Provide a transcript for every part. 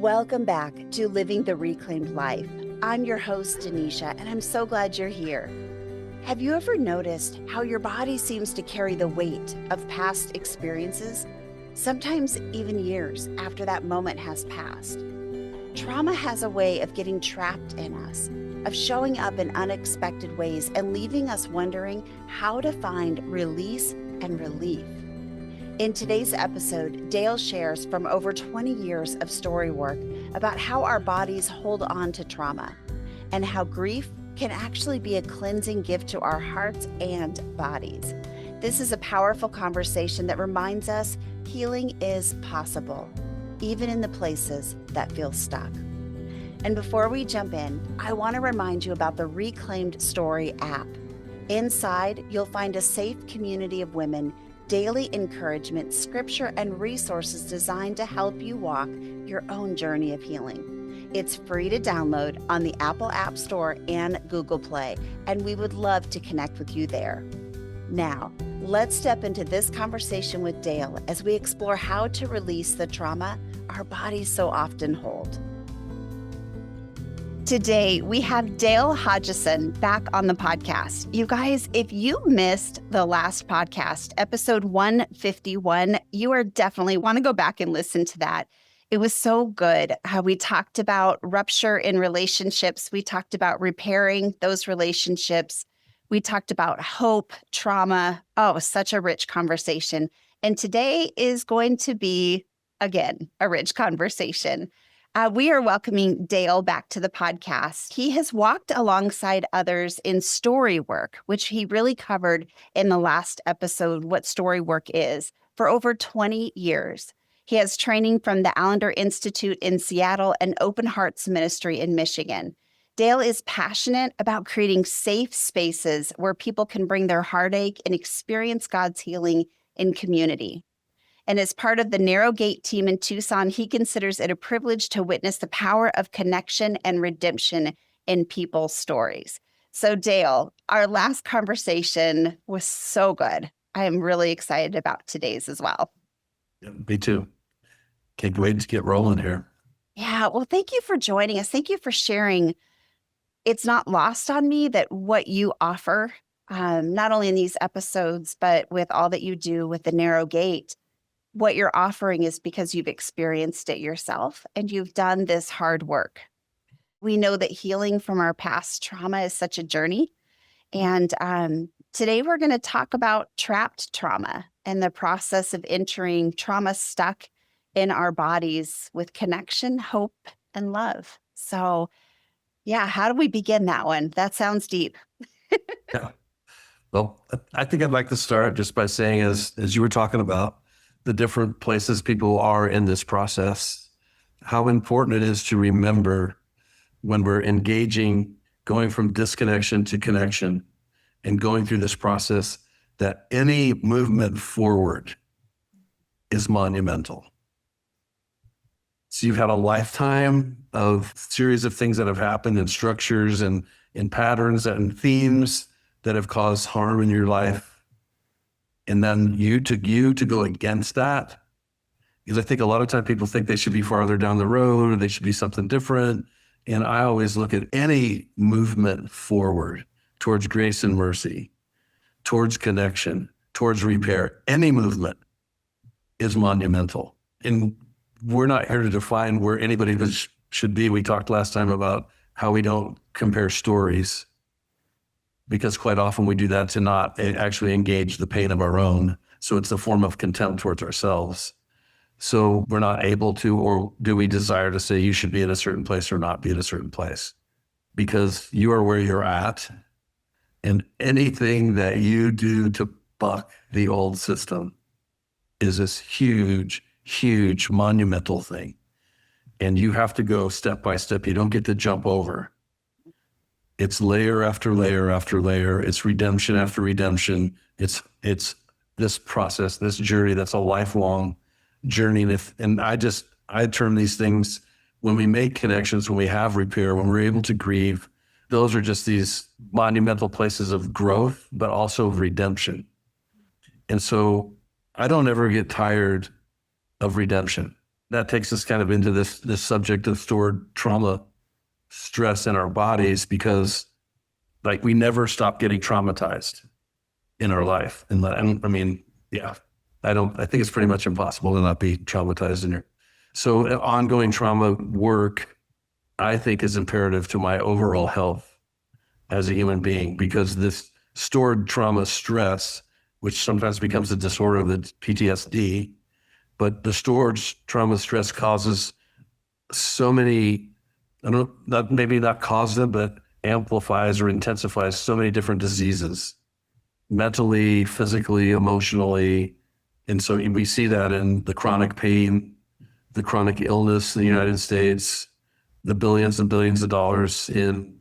Welcome back to Living the Reclaimed Life. I'm your host, Denisha, and I'm so glad you're here. Have you ever noticed how your body seems to carry the weight of past experiences, sometimes even years after that moment has passed? Trauma has a way of getting trapped in us, of showing up in unexpected ways and leaving us wondering how to find release and relief. In today's episode, Dale shares from over 20 years of story work about how our bodies hold on to trauma and how grief can actually be a cleansing gift to our hearts and bodies. This is a powerful conversation that reminds us healing is possible, even in the places that feel stuck. And before we jump in, I want to remind you about the Reclaimed Story app. Inside, you'll find a safe community of women, daily encouragement, scripture, and resources designed to help you walk your own journey of healing. It's free to download on the Apple App Store and Google Play, and we would love to connect with you there. Now, let's step into this conversation with Dale as we explore how to release the trauma our bodies so often hold. Today, we have Dale Hodgeson back on the podcast. You guys, if you missed the last podcast, episode 151, you are definitely want to go back and listen to that. It was so good. We talked about rupture in relationships. We talked about repairing those relationships. We talked about hope, trauma. Oh, such a rich conversation. And today is going to be, again, a rich conversation. We are welcoming Dale back to the podcast. He has walked alongside others in story work, which he really covered in the last episode, what story work is, for over 20 years. He has training from the Allender Institute in Seattle and Open Hearts Ministry in Michigan. Dale is passionate about creating safe spaces where people can bring their heartache and experience God's healing in community. And as part of the Narrow Gate team in Tucson, he considers it a privilege to witness the power of connection and redemption in people's stories. So Dale, our last conversation was so good. I am really excited about today's as well. Yeah, me too. Can't wait to get rolling here. Yeah, well, thank you for joining us. Thank you for sharing. It's not lost on me that what you offer, not only in these episodes, but with all that you do with the Narrow Gate, what you're offering is because you've experienced it yourself and you've done this hard work. We know that healing from our past trauma is such a journey. And today we're going to talk about trapped trauma and the process of entering trauma stuck in our bodies with connection, hope, and love. So yeah, how do we begin that one? That sounds deep. Yeah. Well, I think I'd like to start just by saying, as you were talking about, the different places people are in this process, how important it is to remember when we're engaging, going from disconnection to connection and going through this process, that any movement forward is monumental. So you've had a lifetime of series of things that have happened and structures and in patterns and themes that have caused harm in your life. And then you to go against that, because I think a lot of times people think they should be farther down the road or they should be something different. And I always look at any movement forward towards grace and mercy, towards connection, towards repair. Any movement is monumental. And we're not here to define where anybody should be. We talked last time about how we don't compare stories, because quite often we do that to not actually engage the pain of our own. So it's a form of contempt towards ourselves. So we're not able to, or do we desire to say you should be in a certain place or not be in a certain place, because you are where you're at. And anything that you do to buck the old system is this huge, huge, monumental thing. And you have to go step by step. You don't get to jump over. It's layer after layer after layer. It's redemption after redemption. It's this process, this journey that's a lifelong journey. And I term these things, when we make connections, when we have repair, when we're able to grieve, those are just these monumental places of growth, but also of redemption. And so I don't ever get tired of redemption. that takes us kind of into this subject of stored trauma stress in our bodies, because like we never stop getting traumatized in our life. And I mean, yeah, I think it's pretty much impossible to not be traumatized in your. So ongoing trauma work, I think, is imperative to my overall health as a human being, because this stored trauma stress, which sometimes becomes a disorder of the PTSD, but the stored trauma stress causes so many, maybe not causes them, but amplifies or intensifies so many different diseases, mentally, physically, emotionally. And so we see that in the chronic pain, the chronic illness in the United States, the billions and billions of dollars in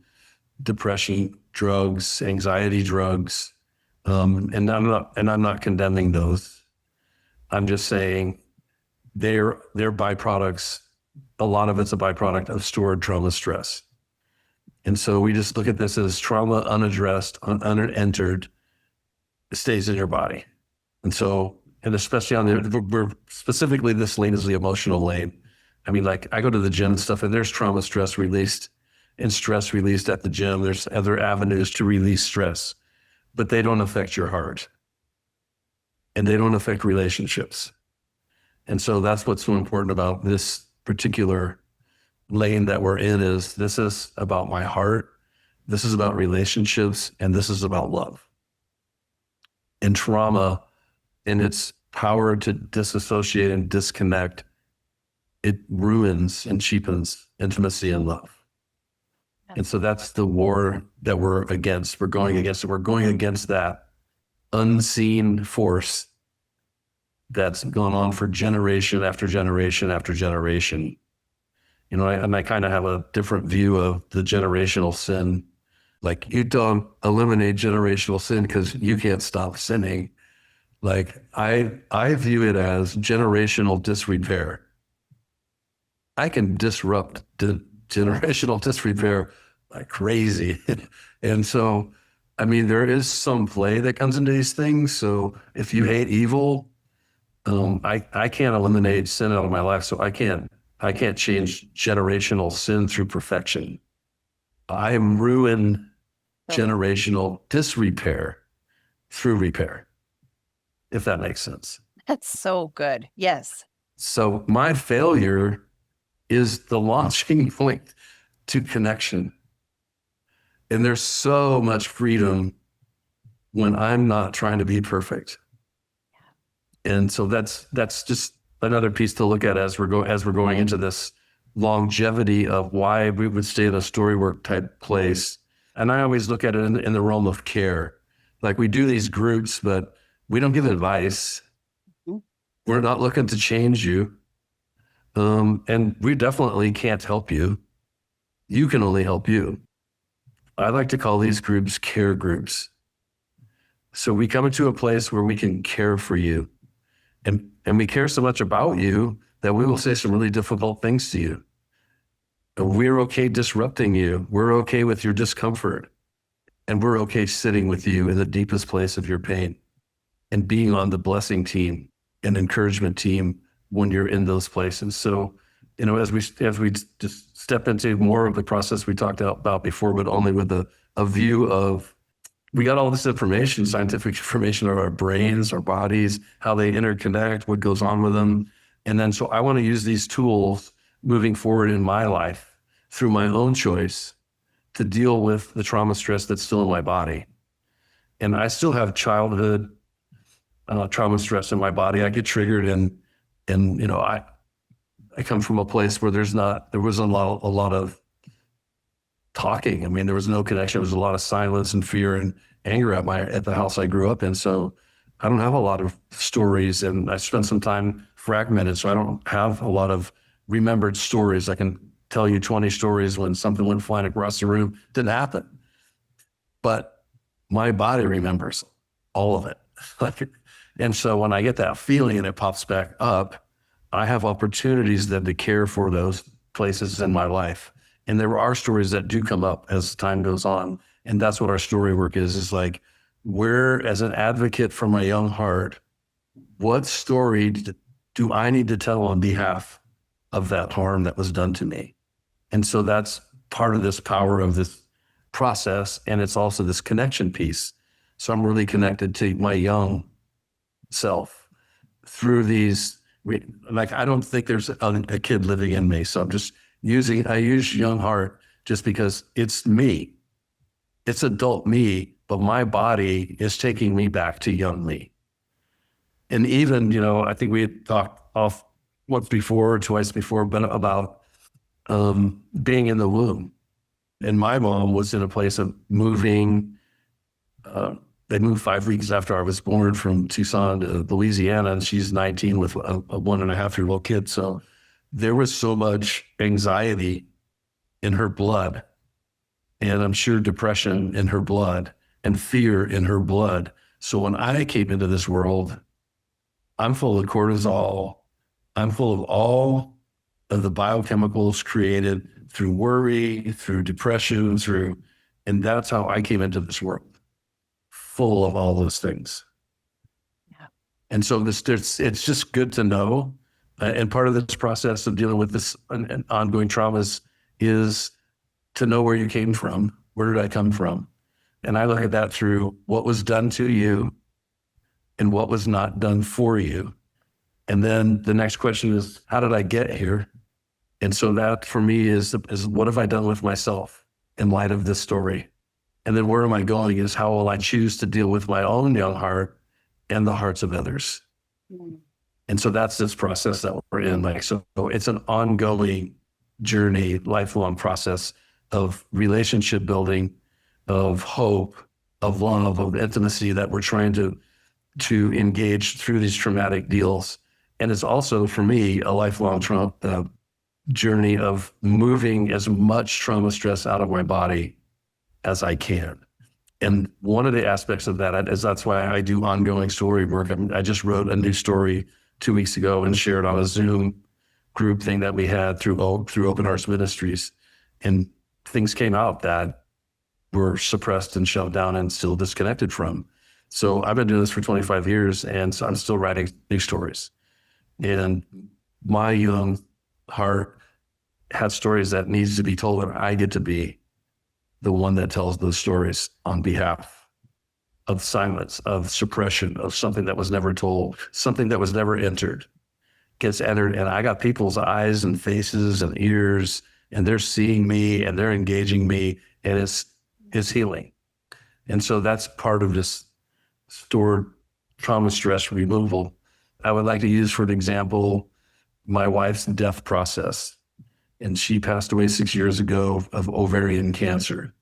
depression drugs, anxiety drugs. And I'm not condemning those. I'm just saying they're byproducts. A lot of it's a byproduct of stored trauma stress. And so we just look at this as trauma unaddressed, unentered, stays in your body. And so, and especially we're specifically, this lane is the emotional lane. I mean, like I go to the gym and stuff, and there's trauma stress released and stress released at the gym. There's other avenues to release stress, but they don't affect your heart and they don't affect relationships. And so that's what's so important about this particular lane that we're in, is this is about my heart. This is about relationships, and this is about love. And trauma, in its power to disassociate and disconnect, it ruins and cheapens intimacy and love. And so that's the war that we're against. We're going against it. We're going against that unseen force that's gone on for generation after generation after generation. You know, I kind of have a different view of the generational sin. Like, you don't eliminate generational sin because you can't stop sinning. Like, I view it as generational disrepair. I can disrupt generational disrepair like crazy. And so, I mean, there is some play that comes into these things. So if you hate evil, I can't eliminate sin out of my life. So I can't change generational sin through perfection. I ruin generational disrepair through repair, if that makes sense. That's so good. Yes. So my failure is the launching point to connection. And there's so much freedom when I'm not trying to be perfect. And so that's just another piece to look at as we're going into this longevity of why we would stay in a story work type place. And I always look at it in the realm of care. Like, we do these groups, but we don't give advice. We're not looking to change you. And we definitely can't help you. You can only help you. I like to call these groups care groups. So we come into a place where we can care for you. And we care so much about you that we will say some really difficult things to you. And we're okay disrupting you. We're okay with your discomfort. And we're okay sitting with you in the deepest place of your pain and being on the blessing team and encouragement team when you're in those places. So, you know, as we just step into more of the process we talked about before, but only with a view of, we got all this information, scientific information of our brains, our bodies, how they interconnect, what goes on with them. And then, so I want to use these tools moving forward in my life through my own choice to deal with the trauma stress that's still in my body. And I still have childhood trauma stress in my body. I get triggered, and you know, I come from a place where there wasn't a lot of talking. I mean, there was no connection. There was a lot of silence and fear and anger at the house I grew up in. So I don't have a lot of stories, and I spent some time fragmented. So I don't have a lot of remembered stories. I can tell you 20 stories when something went flying across the room. Didn't happen. But my body remembers all of it. And so when I get that feeling and it pops back up, I have opportunities then to care for those places in my life. And there are stories that do come up as time goes on. And that's what our story work is like, where, as an advocate for my young heart, what story do I need to tell on behalf of that harm that was done to me. And so that's part of this power of this process. And it's also this connection piece. So I'm really connected to my young self through these, like, I don't think there's a kid living in me. So I'm just I use young heart just because it's me. It's adult me, but my body is taking me back to young me. And even, I think we had talked off once before or twice before, but about being in the womb. And my mom was in a place of moving. They moved 5 weeks after I was born from Tucson to Louisiana, and she's 19 with a 1.5-year-old kid. So there was so much anxiety in her blood, and I'm sure depression in her blood and fear in her blood. So when I came into this world, I'm full of cortisol. I'm full of all of the biochemicals created through worry, through depression, and that's how I came into this world, full of all those things. Yeah. And so it's just good to know. And part of this process of dealing with this ongoing traumas is to know where you came from. Where did I come from? And I look at that through what was done to you and what was not done for you. And then the next question is, how did I get here? And so that for me is what have I done with myself in light of this story? And then where am I going is how will I choose to deal with my own young heart and the hearts of others? Mm. And so that's this process that we're in. So it's an ongoing journey, lifelong process of relationship building, of hope, of love, of intimacy that we're trying to engage through these traumatic deals. And it's also, for me, a lifelong journey of moving as much trauma stress out of my body as I can. And one of the aspects of that is that's why I do ongoing story work. I just wrote a new story 2 weeks ago and shared on a Zoom group thing that we had through Open Hearts Ministries. And things came out that were suppressed and shoved down and still disconnected from. So I've been doing this for 25 years, and so I'm still writing new stories. And my young heart has stories that needs to be told, and I get to be the one that tells those stories on behalf of silence, of suppression, of something that was never told, something that was never entered, gets entered. And I got people's eyes and faces and ears, and they're seeing me and they're engaging me, and it's healing. And so that's part of this stored trauma stress removal. I would like to use, for an example, my wife's death process. And she passed away 6 years ago of ovarian cancer.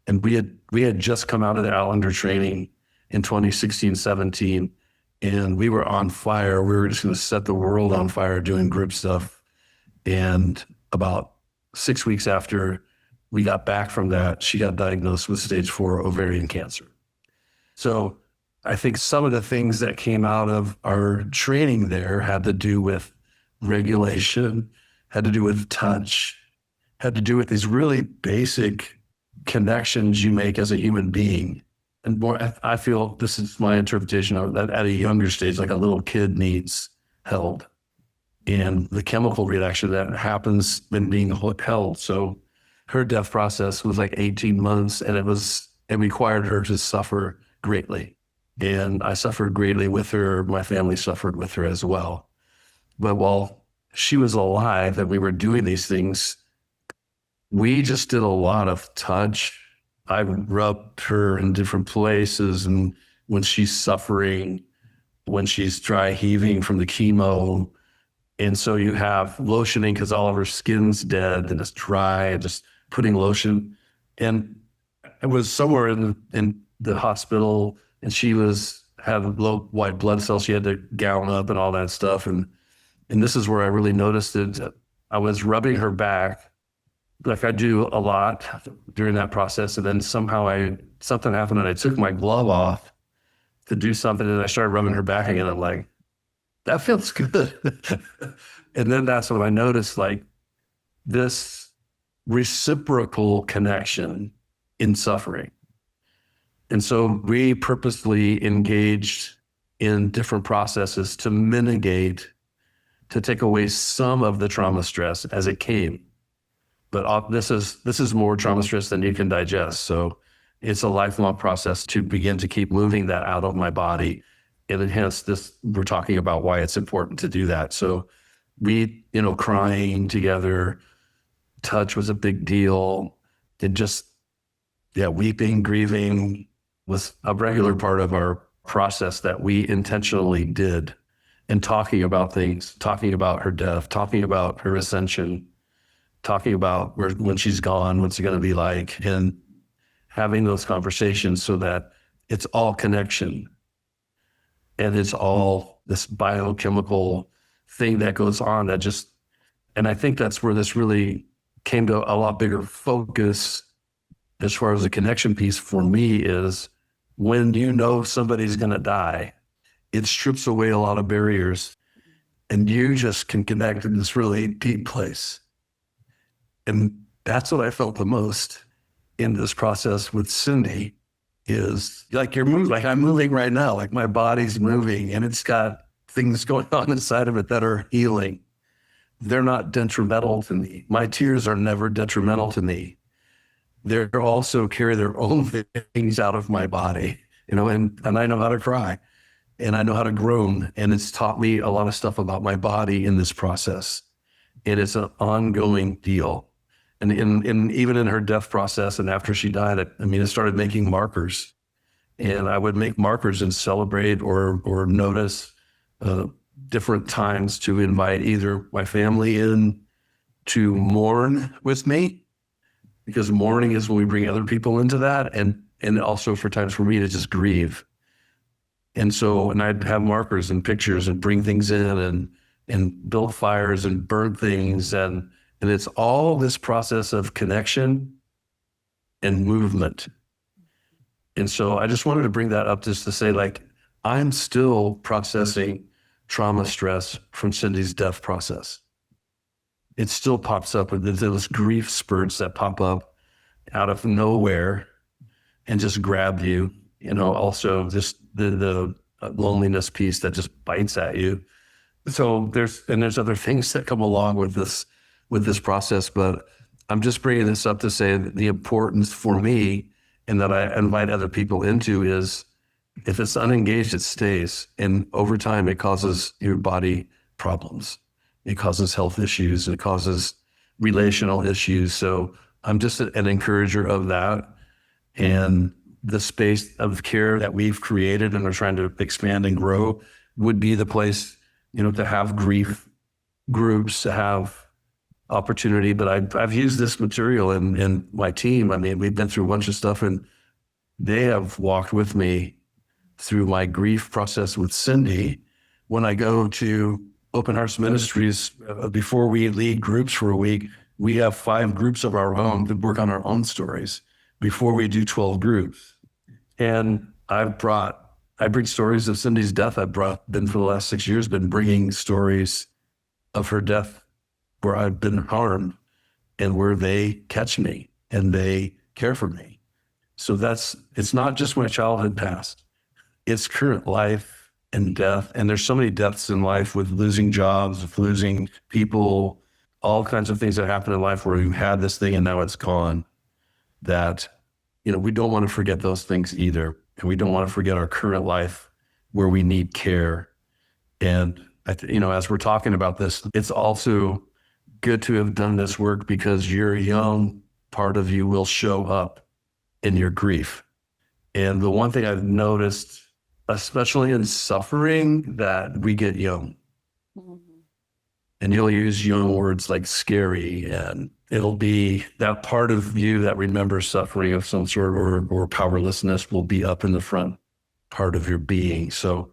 And we had just come out of the Allender training in 2016, 17, and we were on fire. We were just going to set the world on fire doing group stuff. And about 6 weeks after we got back from that, she got diagnosed with stage 4 ovarian cancer. So I think some of the things that came out of our training there had to do with regulation, had to do with touch, had to do with these really basic connections you make as a human being. And more, I feel this is my interpretation of that at a younger stage, like a little kid needs held. And the chemical reaction that happens when being held. So her death process was like 18 months, and it required her to suffer greatly. And I suffered greatly with her. My family suffered with her as well. But while she was alive and we were doing these things, we just did a lot of touch. I rubbed her in different places, and when she's suffering, when she's dry heaving from the chemo. And so you have lotioning because all of her skin's dead and it's dry, and just putting lotion. And I was somewhere in the hospital, and she had low white blood cells. She had to gown up and all that stuff. And this is where I really noticed it. I was rubbing her back, like I do a lot during that process. And then somehow something happened, and I took my glove off to do something, and I started rubbing her back again. I'm like, that feels good. And then that's when I noticed like this reciprocal connection in suffering. And so we purposely engaged in different processes to mitigate to take away some of the trauma stress as it came. But this is more trauma stress than you can digest. So it's a lifelong process to begin to keep moving that out of my body. And hence we're talking about why it's important to do that. So we, crying together, touch was a big deal. And just, weeping, grieving was a regular part of our process that we intentionally did. And talking about things, talking about her death, talking about her ascension, talking about when she's gone, what's it going to be like, and having those conversations so that it's all connection and it's all this biochemical thing that goes on and I think that's where this really came to a lot bigger focus as far as the connection piece for me is when somebody's going to die, it strips away a lot of barriers and you just can connect in this really deep place. And that's what I felt the most in this process with Cindy is like you're moving, like I'm moving right now, like my body's moving and it's got things going on inside of it that are healing. They're not detrimental to me. My tears are never detrimental to me. They're also carry their own things out of my body, and I know how to cry and I know how to groan. And it's taught me a lot of stuff about my body in this process. It is an ongoing deal. And even in her death process and after she died, I started making markers. And I would make markers and celebrate or notice different times to invite either my family in to mourn with me, because mourning is when we bring other people into that, and also for times for me to just grieve. And I'd have markers and pictures and bring things in and build fires and burn things and it's all this process of connection and movement. And so I just wanted to bring that up just to say, like, I'm still processing trauma stress from Cindy's death process. It still pops up with those grief spurts that pop up out of nowhere and just grab you. Also just the loneliness piece that just bites at you. So there's other things that come along with this process, but I'm just bringing this up to say that the importance for me and that I invite other people into is if it's unengaged, it stays. And over time, it causes your body problems. It causes health issues. It causes relational issues. So I'm just an encourager of that. And the space of care that we've created and are trying to expand and grow would be the place, to have grief groups, to have opportunity. But I've used this material in my team. We've been through a bunch of stuff and they have walked with me through my grief process with Cindy. When I go to Open Hearts Ministries, before we lead groups for a week, we have 5 groups of our own that work on our own stories before we do 12 groups. And I bring stories of Cindy's death. Been for the last 6 years, been bringing stories of her death where I've been harmed and where they catch me and they care for me. So it's not just my childhood past, it's current life and death. And there's so many deaths in life with losing jobs, with losing people, all kinds of things that happen in life where you had this thing and now it's gone, that, we don't want to forget those things either. And we don't want to forget our current life where we need care. And, as we're talking about this, it's also good to have done this work because your young part of you will show up in your grief. And the one thing I've noticed, especially in suffering, that we get young. Mm-hmm. And you'll use young words like scary, and it'll be that part of you that remembers suffering of some sort or powerlessness will be up in the front part of your being. So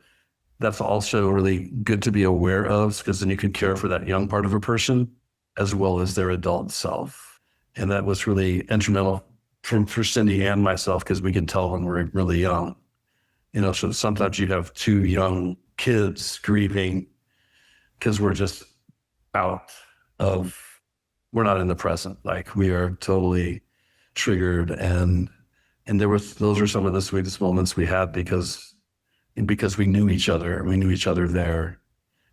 that's also really good to be aware of, because then you can care for that young part of a person as well as their adult self. And that was really instrumental for Cindy and myself, because we can tell when we're really young. So sometimes you have 2 young kids grieving because we're just we're not in the present. Like, we are totally triggered. And those are some of the sweetest moments we had because we knew each other. We knew each other there.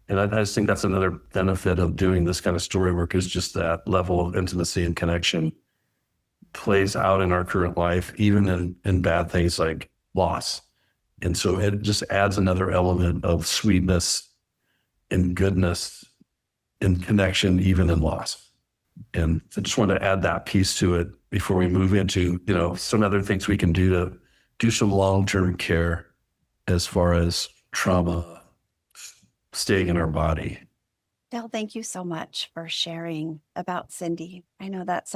And I just think that's another benefit of doing this kind of story work is just that level of intimacy and connection plays out in our current life, even in bad things like loss. And so it just adds another element of sweetness and goodness and connection, even in loss. And I just want to add that piece to it before we move into, some other things we can do to do some long-term care as far as trauma staying in our body. Dale, thank you so much for sharing about Cindy. I know that's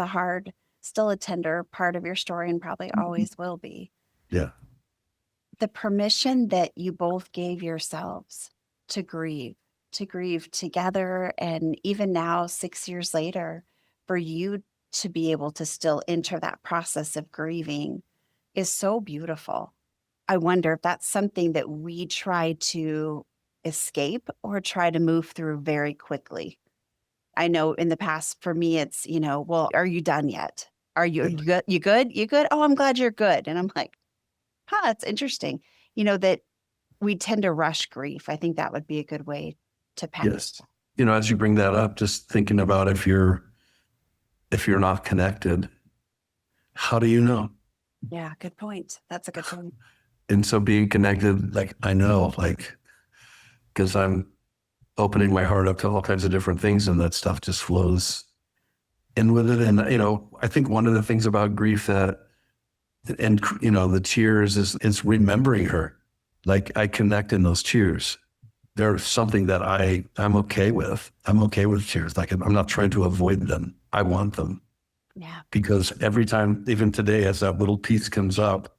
still a tender part of your story and probably always will be. Yeah. The permission that you both gave yourselves to grieve together. And even now, 6 years later, for you to be able to still enter that process of grieving is so beautiful. I wonder if that's something that we try to escape or try to move through very quickly. I know in the past for me, it's, well, are you done yet? Are you good? You good? You good? Oh, I'm glad you're good. And I'm like, that's interesting. That we tend to rush grief. I think that would be a good way to pass. Yes. As you bring that up, just thinking about if you're not connected, how do you know? Yeah, good point. That's a good point. And so being connected, I know, because I'm opening my heart up to all kinds of different things and that stuff just flows in with it. And, I think one of the things about grief the tears is remembering her. I connect in those tears. They're something that I'm okay with. I'm okay with tears. I'm not trying to avoid them. I want them. Yeah. Because every time, even today, as that little piece comes up,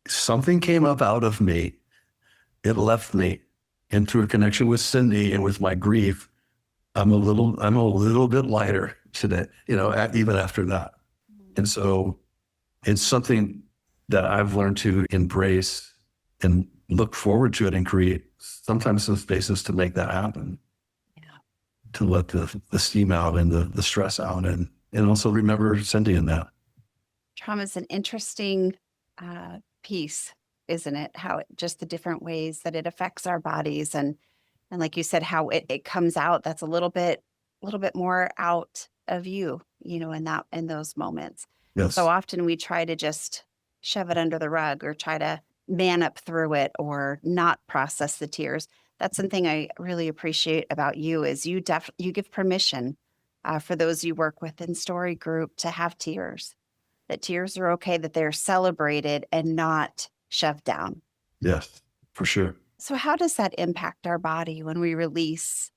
something came up out of me. It left me. And through a connection with Cindy and with my grief, I'm a little bit lighter today, even after that. And so it's something that I've learned to embrace and look forward to it and create sometimes some spaces to make that happen. Yeah. To let the steam out and the stress out and also remember Cindy in that. Trauma is an interesting piece, isn't it? How just the different ways that it affects our bodies and like you said, how it comes out. That's a little bit more out of you, in those moments. Yes. So often we try to just shove it under the rug or try to man up through it or not process the tears. That's something I really appreciate about you is you give permission for those you work with in story group to have tears, that tears are okay, that they're celebrated and not shoved down. Yes, for sure. So how does that impact our body when we release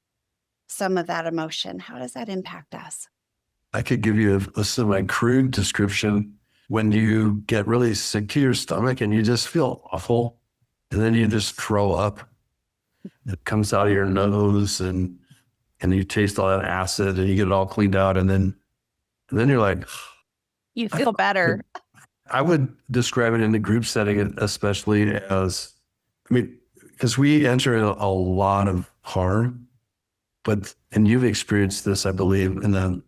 some of that emotion? How does that impact us? I could give you a semi-crude description. When you get really sick to your stomach and you just feel awful, and then you just throw up. It comes out of your nose and you taste all that acid and you get it all cleaned out. And then you're like, you feel better. I would describe it in the group setting, especially as, because we enter a lot of harm, and you've experienced this, I believe, in the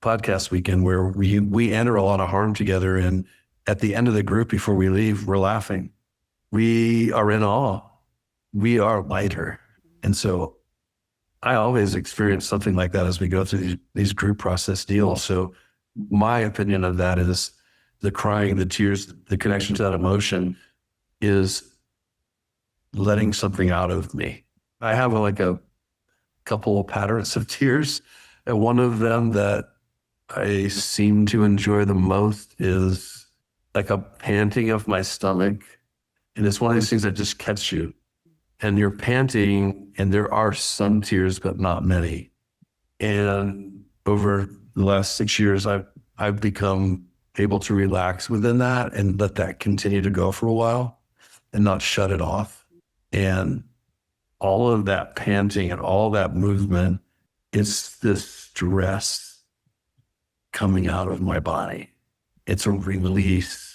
podcast weekend where we enter a lot of harm together. And at the end of the group, before we leave, we're laughing. We are in awe. We are lighter. And so I always experience something like that as we go through these group process deals. So my opinion of that is the crying, the tears, the connection to that emotion is letting something out of me. I have a couple of patterns of tears. And one of them that I seem to enjoy the most is like a panting of my stomach. And it's one of these things that just catch you. And you're panting, and there are some tears, but not many. And over the last 6 years, I've become able to relax within that and let that continue to go for a while and not shut it off. And all of that panting and all that movement, it's this stress coming out of my body. It's a release.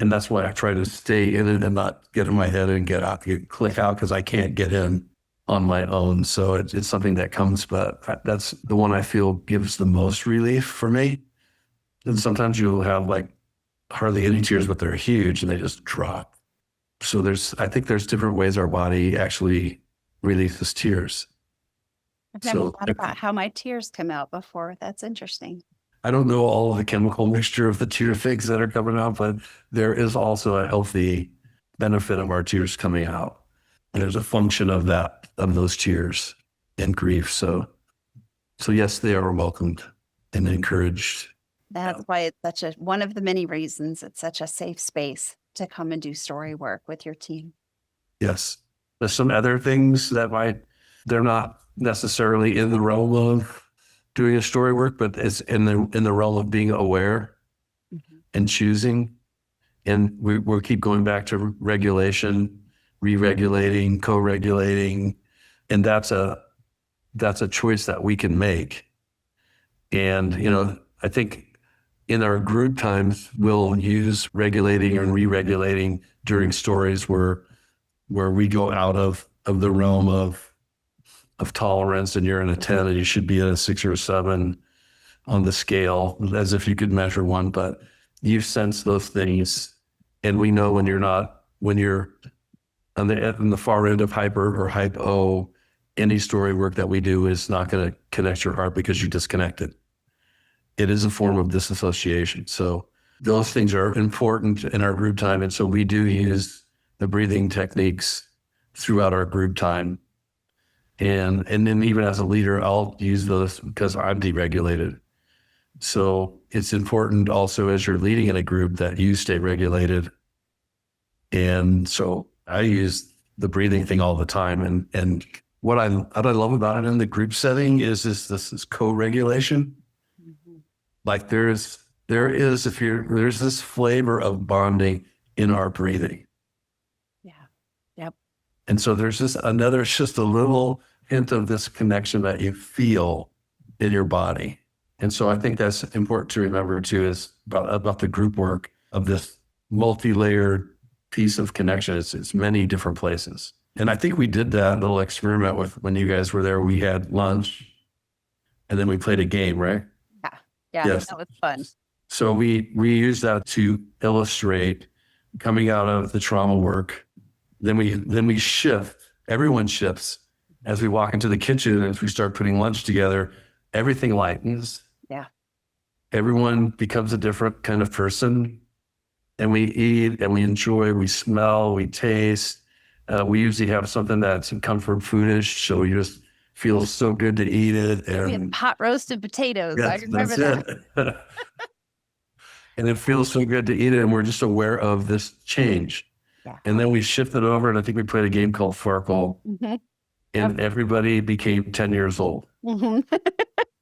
And that's why I try to stay in it and not get in my head and click out, because I can't get in on my own. So it's something that comes, but that's the one I feel gives the most relief for me. And sometimes you'll have hardly any tears, but they're huge and they just drop. So I think there's different ways our body actually releases tears. I've never So thought about how my tears come out before. That's interesting. I don't know all of the chemical mixture of the tear things that are coming out, but there is also a healthy benefit of our tears coming out. And there's a function of that, of those tears and grief. So yes, they are welcomed and encouraged. That's why it's such a one of the many reasons it's such a safe space to come and do story work with your team. Yes. There's some other things that they're not necessarily in the realm of doing a story work, but it's in the realm of being aware and choosing. And we'll keep going back to regulation, re-regulating, co-regulating. And that's a choice that we can make. And, I think in our group times, we'll use regulating and re-regulating during stories where we go out of the realm of tolerance, and you're in a 10 and you should be at a 6 or a 7 on the scale, as if you could measure one, but you sense those things. And we know when you're on the far end of hyper or hypo, any story work that we do is not going to connect your heart because you disconnected. It is a form of disassociation. So those things are important in our group time. And so we do use the breathing techniques throughout our group time. And then even as a leader, I'll use those because I'm deregulated. So it's important also as you're leading in a group that you stay regulated. And so I use the breathing thing all the time. And what I love about it in the group setting is this is co-regulation. Mm-hmm. Like there's this flavor of bonding in our breathing. Yeah. Yep. And so there's just a little hint of this connection that you feel in your body. And so I think that's important to remember too, is about the group work of this multi-layered piece of connection. It's many different places. And I think we did that little experiment with when you guys were there. We had lunch and then we played a game, right? Yeah. Yes. That was fun. So we used that to illustrate coming out of the trauma work. Then we shift. Everyone shifts as we walk into the kitchen. As we start putting lunch together, everything lightens. Yeah. Everyone becomes a different kind of person, and we eat and we enjoy. We smell. We taste. We usually have something that's comfort foodish, so you just feel so good to eat it. And we had hot roasted potatoes. I remember that. And it feels so good to eat it, and we're just aware of this change. Yeah. And then we shifted over, and I think we played a game called Farkle, and everybody became 10 years old. Mm-hmm.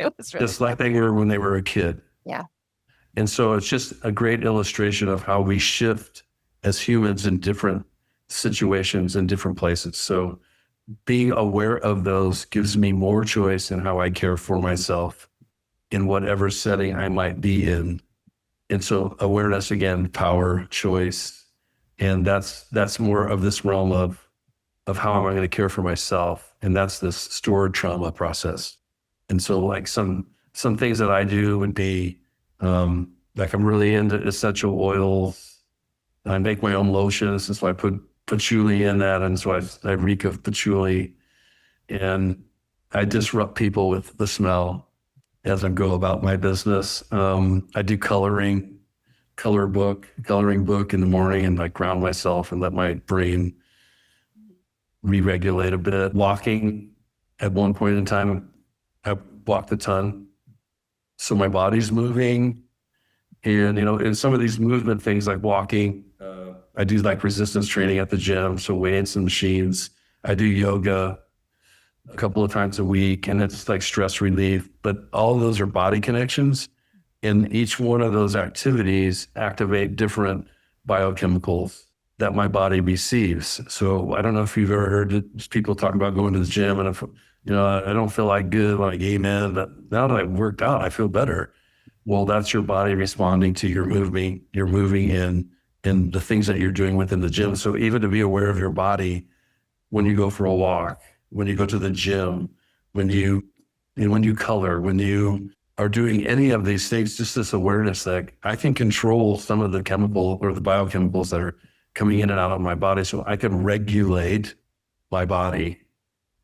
It was really just like they were when they were a kid. Yeah. And so it's just a great illustration of how we shift as humans in different situations in different places. So being aware of those gives me more choice in how I care for myself in whatever setting I might be in. And so awareness, again, power, choice. And that's more of this realm of how am I going to care for myself? And that's this stored trauma process. And so like some things that I do would be, like I'm really into essential oils. I make my own lotions. And so I put patchouli in that. And so I reek of patchouli, and I disrupt people with the smell as I go about my business. I do coloring book in the morning, and like ground myself and let my brain re-regulate a bit. Walking, at one point in time, I walked a ton. So my body's moving. And, in some of these movement things like walking, I do like resistance training at the gym. So weights and machines. I do yoga a couple of times a week, and it's like stress relief. But all of those are body connections. And each one of those activities activate different biochemicals that my body receives. So I don't know if you've ever heard people talk about going to the gym, and if, I don't feel like good when I came in, but now that I've worked out, I feel better. Well, that's your body responding to your moving in the things that you're doing within the gym. So even to be aware of your body when you go for a walk, when you go to the gym, when you color, when you are doing any of these things, just this awareness that I can control some of the chemical or the biochemicals that are coming in and out of my body, so I can regulate my body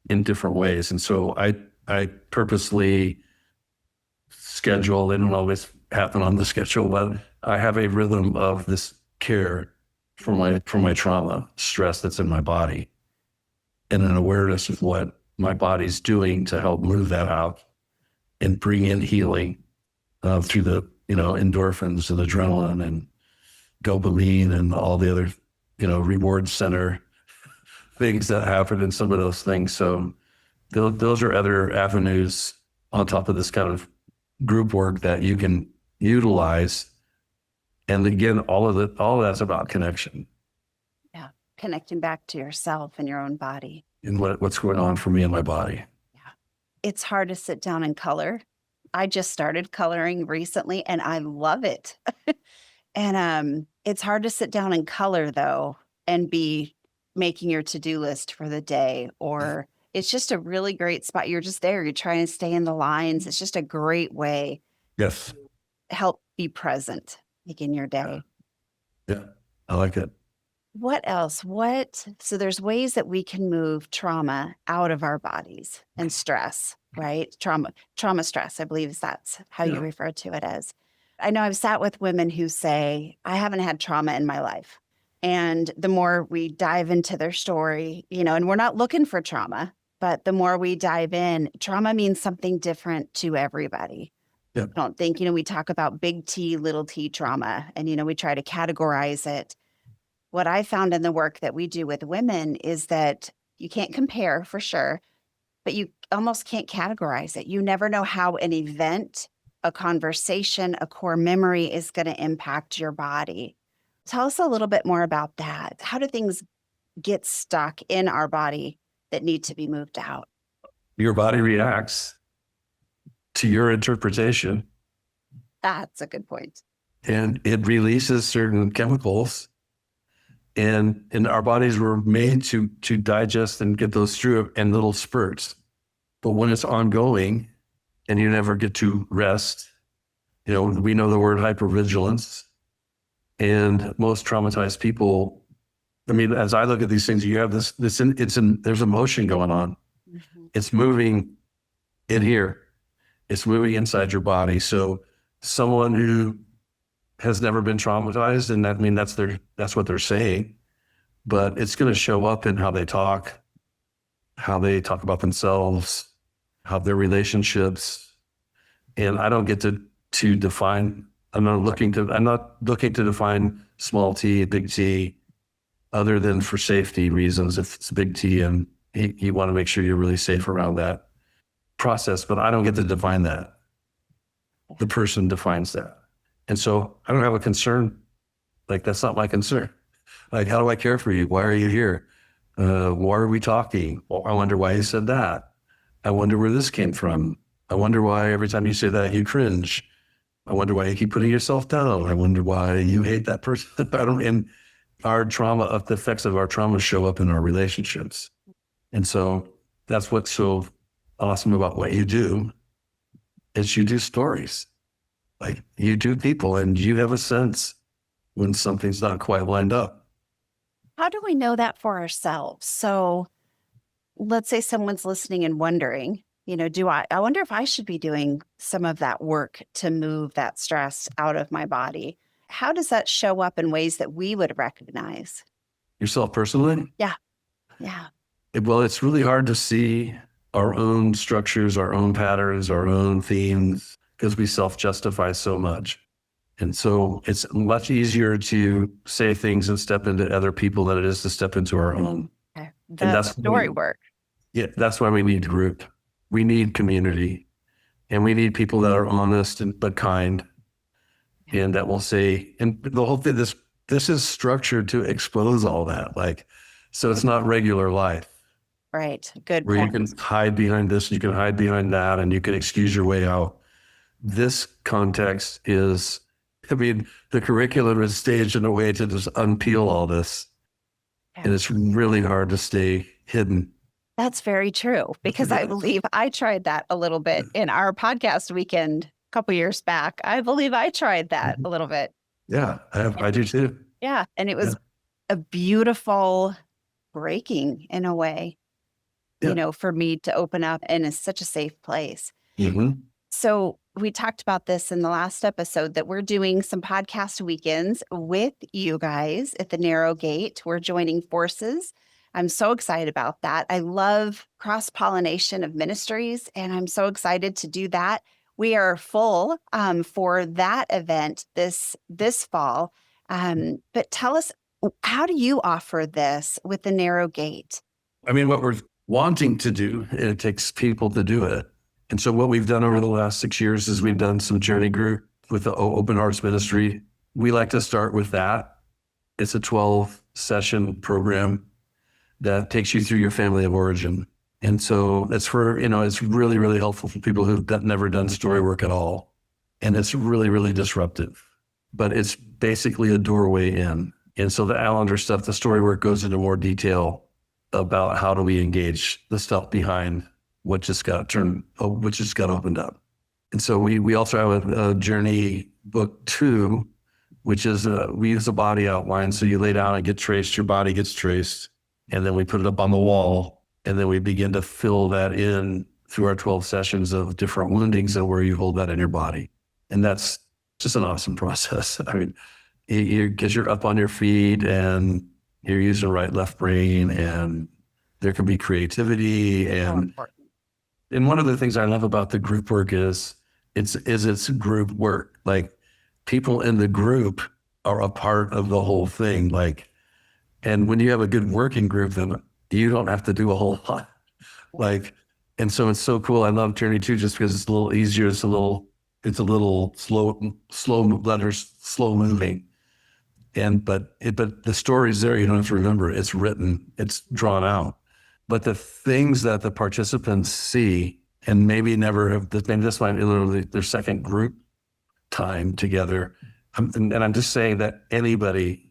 in different ways. And so I purposely schedule. They don't always happen on the schedule, but I have a rhythm of this care for my trauma, stress that's in my body, and an awareness of what my body's doing to help move that out and bring in healing through the endorphins and adrenaline and dopamine and all the other reward center things that happen in some of those things. So those are other avenues on top of this kind of group work that you can utilize. And again, all of that's about connection. Yeah. Connecting back to yourself and your own body. And what's going on for me in my body. Yeah. It's hard to sit down and color. I just started coloring recently and I love it. And it's hard to sit down and color though, and be making your to-do list for the day, or it's just a really great spot. You're just there. You're trying to stay in the lines. It's just a great way Yes. to help be present in your day. Yeah. I like it. What else? So there's ways that we can move trauma out of our bodies and stress, right? Trauma stress, I believe that's how you refer to it as. I know I've sat with women who say, I haven't had trauma in my life. And the more we dive into their story, and we're not looking for trauma, but the more we dive in, trauma means something different to everybody. Yeah. I don't think, we talk about big T, little t trauma, and, we try to categorize it. What I found in the work that we do with women is that you can't compare for sure, but you almost can't categorize it. You never know how an event, a conversation, a core memory is going to impact your body. Tell us a little bit more about that. How do things get stuck in our body that need to be moved out? Your body reacts to your interpretation. That's a good point. And it releases certain chemicals. And our bodies were made to digest and get those through in little spurts. But when it's ongoing and you never get to rest, we know the word hypervigilance. And most traumatized people, as I look at these things, you have there's emotion going on. Mm-hmm. It's moving in here. It's moving inside your body. So someone who has never been traumatized, and that's what they're saying, but it's going to show up in how they talk about themselves, how their relationships. And I don't get to define. I'm not looking to define small t, big T, other than for safety reasons. If it's big T, and you want to make sure you're really safe around that process, but I don't get to define that. The person defines that. And so I don't have a concern. That's not my concern. How do I care for you? Why are you here? Why are we talking? Well, I wonder why you said that. I wonder where this came from. I wonder why every time you say that, you cringe. I wonder why you keep putting yourself down. I wonder why you hate that person. And our trauma, the effects of our trauma show up in our relationships. And so that's what's so awesome about what you do, is you do stories. You do people, and you have a sense when something's not quite lined up. How do we know that for ourselves? So let's say someone's listening and wondering, I wonder if I should be doing some of that work to move that stress out of my body. How does that show up in ways that we would recognize? Yourself personally? Yeah. Well, it's really hard to see our own structures, our own patterns, our own themes, because we self-justify so much. And so it's much easier to say things and step into other people than it is to step into our own. Okay. That's story work. Yeah, that's why we need group. We need community, and we need people that are honest but kind, and that will say, and the whole thing, this is structured to expose all that. So it's not regular life. Right. Good where point. You can hide behind this, you can hide behind that, and you can excuse your way out. This context is, the curriculum is staged in a way to just unpeel all this. And it's really hard to stay hidden. That's very true, because I believe I tried that a little bit in our podcast weekend a couple years back. I believe I tried that a little bit. Yeah, I do too. Yeah. And it was a beautiful breaking in a way. Yeah. for me to open up, and it's such a safe place. Mm-hmm. So we talked about this in the last episode that we're doing some podcast weekends with you guys at the Narrow Gate. We're joining forces. I'm so excited about that. I love cross-pollination of ministries, and I'm so excited to do that. We are full for that event this fall. But tell us, how do you offer this with the Narrow Gate? I mean, what we're wanting to do, it takes people to do it. And so what we've done over the last 6 years is we've done some journey group with the Open Hearts Ministry. We like to start with that. It's a 12-session program that takes you through your family of origin. And so it's for, it's really, really helpful for people who've never done story work at all. And it's really, really disruptive, but it's basically a doorway in. And so the Allender stuff, the story work goes into more detail about how do we engage the stuff behind what just got opened up. And so we also have a journey book 2, which is we use a body outline. So you lay down and get traced, your body gets traced, and then we put it up on the wall, and then we begin to fill that in through our 12 sessions of different woundings and where you hold that in your body. And that's just an awesome process. I mean, because you're up on your feet and you're using right, left brain, and there can be creativity. And one of the things I love about the group work is it's group work. Like, people in the group are a part of the whole thing. Like, and when you have a good working group, then you don't have to do a whole lot. Like, and so it's so cool. I love Journey 2 just because it's a little easier. It's a little slow letters, slow moving. But the story's there. You don't have to remember it. It's written, it's drawn out. But the things that the participants see, and maybe this might be literally their second group time together. And I'm just saying that anybody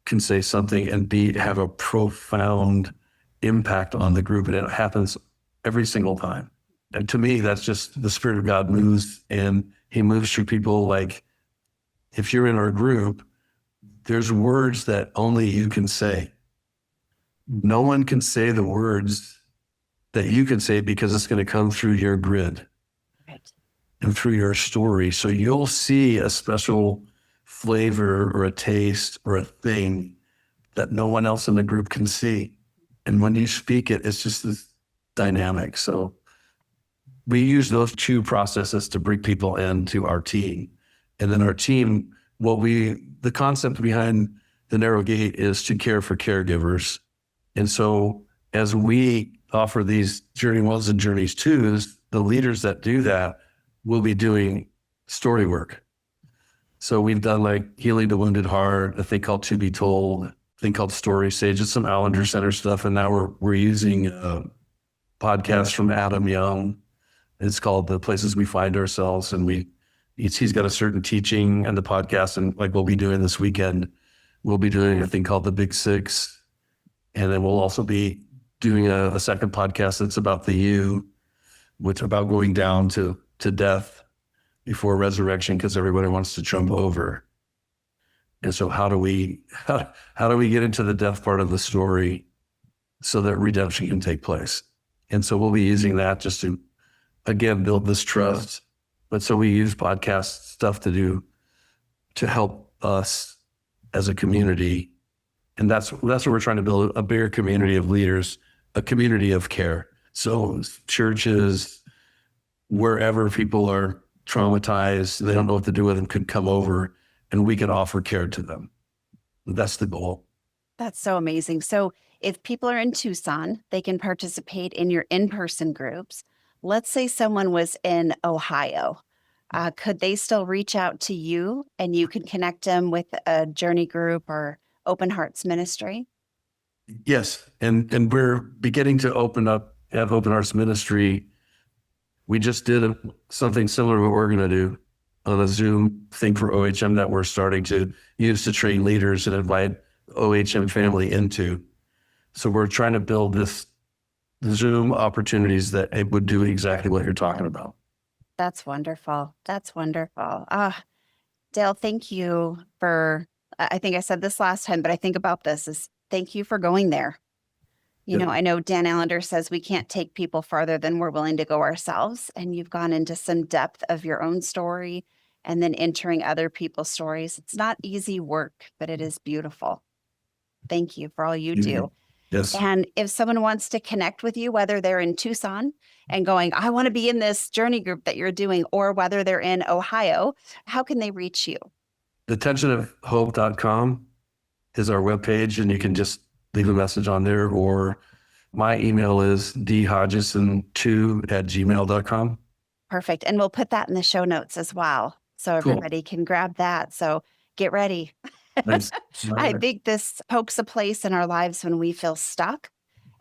can say something and have a profound impact on the group. And it happens every single time. And to me, that's just the Spirit of God moves, and he moves through people. Like, if you're in our group, there's words that only you can say. No one can say the words that you can say because it's going to come through your grid. Right. And through your story. So you'll see a special flavor or a taste or a thing that no one else in the group can see. And when you speak it, it's just this dynamic. So we use those 2 processes to bring people into our team. And then our team, the concept behind the Narrow Gate is to care for caregivers. And so as we offer these Journey 1s and Journeys 2s, the leaders that do that will be doing story work. So we've done like Healing the Wounded Heart, a thing called To Be Told, a thing called Story Sage, it's some Allender Center stuff. And now we're using a podcast from Adam Young. It's called The Places We Find Ourselves. And he's got a certain teaching and the podcast, and like we'll be doing this weekend, we'll be doing a thing called The Big Six. And then we'll also be doing a second podcast that's about the U, which about going down to death before resurrection, because everybody wants to jump over. And so how do we get into the death part of the story so that redemption can take place? And so we'll be using that just to, again, build this trust. But so we use podcast stuff to help us as a community. And that's what we're trying to build, a bigger community of leaders, a community of care. So churches, wherever people are traumatized, they don't know what to do with them, could come over and we can offer care to them. That's the goal. That's so amazing. So if people are in Tucson, they can participate in your in-person groups. Let's say someone was in Ohio. Could they still reach out to you and you can connect them with a journey group or Open Hearts Ministry? Yes. And we're beginning to have Open Hearts Ministry. We just did something similar to what we're going to do on a Zoom thing for OHM that we're starting to use to train leaders and invite OHM family into. So we're trying to build this Zoom opportunities that it would do exactly what you're talking about. That's wonderful. That's wonderful. Dale, thank you for, I think I said this last time, but I think about this is thank you for going there. I know Dan Allender says we can't take people farther than we're willing to go ourselves. And you've gone into some depth of your own story and then entering other people's stories. It's not easy work, but it is beautiful. Thank you for all you do. Yes. And if someone wants to connect with you, whether they're in Tucson and going, I want to be in this journey group that you're doing, or whether they're in Ohio, how can they reach you? thetensionofhope.com is our webpage, and you can just leave a message on there, or my email is dhodgeson2@gmail.com. Perfect. And we'll put that in the show notes as well, so everybody can grab that. So get ready. Nice. I think this pokes a place in our lives when we feel stuck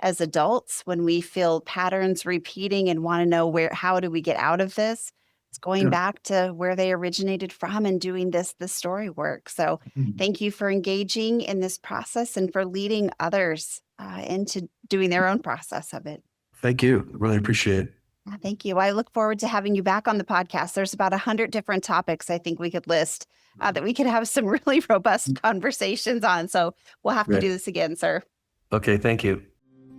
as adults, when we feel patterns repeating and want to know how do we get out of this? It's going back to where they originated from and doing the story work. So thank you for engaging in this process and for leading others into doing their own process of it. Thank you. Really appreciate it. Thank you. I look forward to having you back on the podcast. There's about 100 different topics I think we could list that we could have some really robust conversations on. So we'll have to do this again, sir. Okay. Thank you.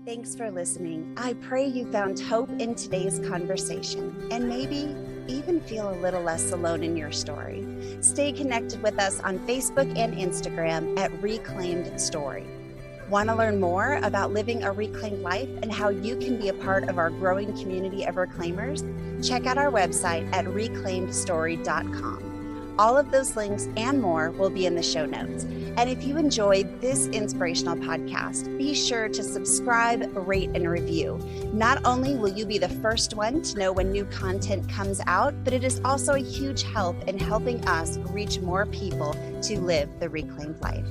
Thanks for listening. I pray you found hope in today's conversation and maybe even feel a little less alone in your story. Stay connected with us on Facebook and Instagram at Reclaimed Story. Want to learn more about living a reclaimed life and how you can be a part of our growing community of reclaimers? Check out our website at reclaimedstory.com. All of those links and more will be in the show notes. And if you enjoyed this inspirational podcast, be sure to subscribe, rate, and review. Not only will you be the first one to know when new content comes out, but it is also a huge help in helping us reach more people to live the reclaimed life.